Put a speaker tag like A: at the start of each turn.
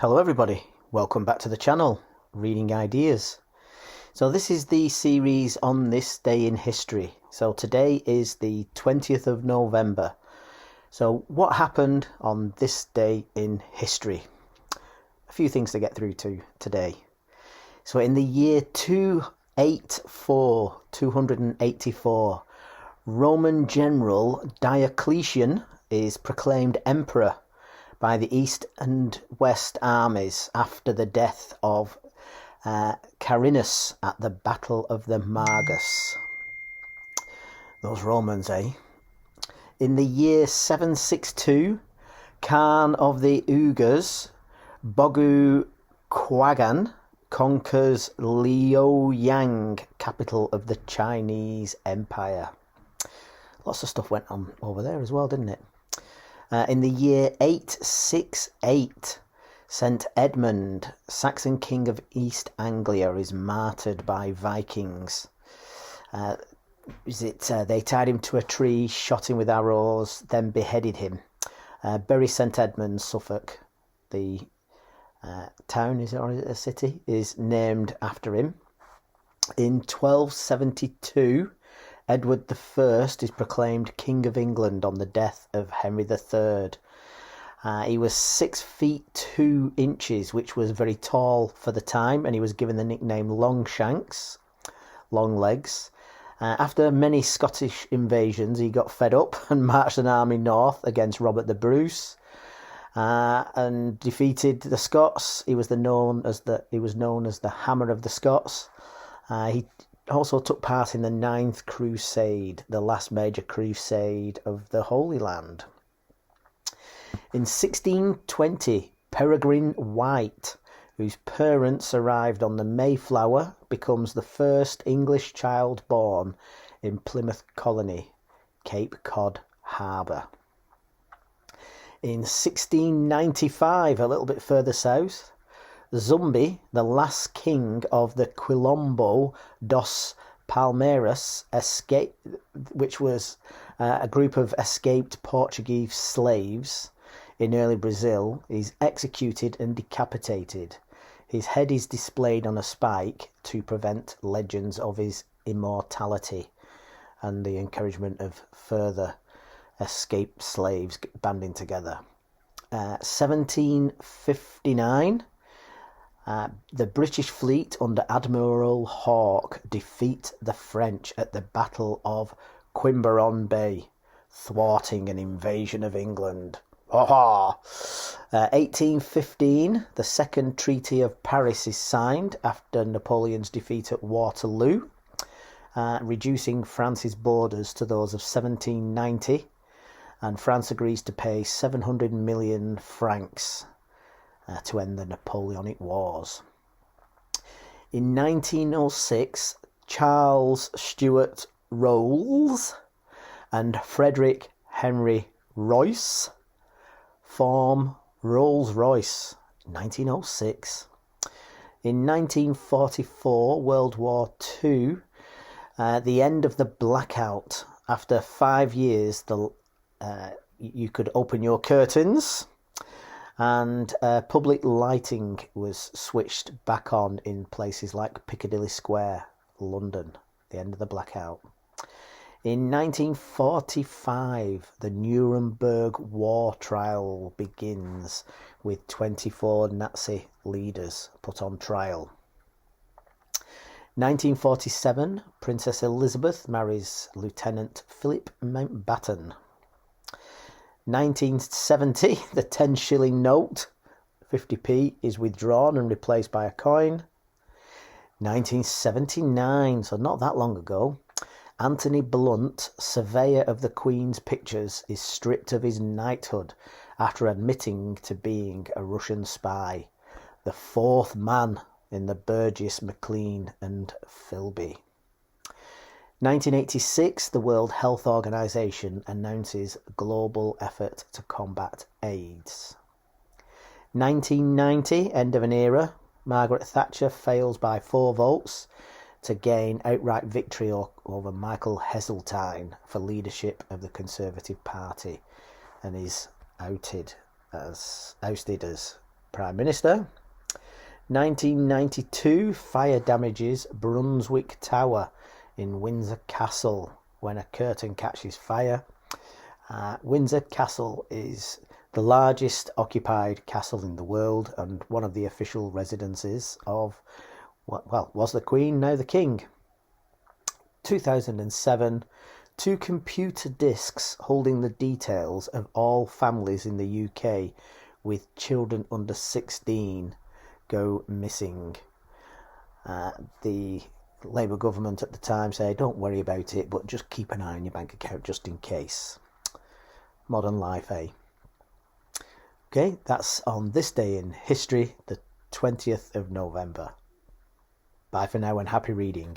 A: Hello everybody, welcome back to the channel, Reading Ideas. So this is the series on this day in history. So today is the 20th of November. So what happened on this day in history? A few things to get through to today. So in the year 284, Roman general Diocletian is proclaimed emperor by the East and West armies after the death of Carinus at the Battle of the Margus. Those Romans, eh? In the year 762, Khan of the Uyghurs, Bogu Quaghan, conquers Liaoyang, capital of the Chinese Empire. Lots of stuff went on over there as well, didn't it? In the year 868, St Edmund, Saxon king of East Anglia, is martyred by Vikings. They tied him to a tree, shot him with arrows, then beheaded him. Bury St Edmund, Suffolk, the town, is it, or a city, is named after him. In 1272, Edward I is proclaimed King of England on the death of Henry III. He was 6 feet 2 inches, which was very tall for the time, and he was given the nickname Longshanks, long legs. After many Scottish invasions, he got fed up and marched an army north against Robert the Bruce and defeated the Scots. He was known as the Hammer of the Scots. He also took part in the Ninth Crusade, the last major crusade of the Holy Land. In 1620, Peregrine White, whose parents arrived on the Mayflower, becomes the first English child born in Plymouth Colony, Cape Cod Harbour. In 1695, a little bit further south, Zumbi, the last king of the Quilombo dos Palmeiras, which was a group of escaped Portuguese slaves in early Brazil, is executed and decapitated. His head is displayed on a spike to prevent legends of his immortality and the encouragement of further escaped slaves banding together. 1759, the British fleet under Admiral Hawke defeat the French at the Battle of Quiberon Bay, thwarting an invasion of England. 1815, the Second Treaty of Paris is signed after Napoleon's defeat at Waterloo, reducing France's borders to those of 1790, and France agrees to pay 700 million francs to end the Napoleonic Wars. In 1906, Charles Stuart Rolls and Frederick Henry Royce form Rolls-Royce. 1906. In 1944, World War II, the end of the blackout. After 5 years, you could open your curtains, and public lighting was switched back on in places like Piccadilly Square, London, the end of the blackout. In 1945, the Nuremberg war trial begins with 24 Nazi leaders put on trial. 1947, Princess Elizabeth marries Lieutenant Philip Mountbatten. 1970, the 10-shilling note, 50p, is withdrawn and replaced by a coin. 1979, so not that long ago, Anthony Blunt, surveyor of the Queen's pictures, is stripped of his knighthood after admitting to being a Russian spy, the fourth man in the Burgess, McLean and Philby. 1986, the World Health Organization announces global effort to combat AIDS. 1990, end of an era, Margaret Thatcher fails by 4 votes to gain outright victory over Michael Heseltine for leadership of the Conservative Party, and is ousted as Prime Minister. 1992, fire damages Brunswick Tower in Windsor Castle when a curtain catches fire. Windsor Castle is the largest occupied castle in the world and one of the official residences of, well, was the Queen, now the King. 2007, 2 computer discs holding the details of all families in the UK with children under 16 go missing. The Labour government at the time said, don't worry about it, but just keep an eye on your bank account just in case. Modern life, eh? Okay, that's on this day in history, the 20th of November. Bye for now and happy reading.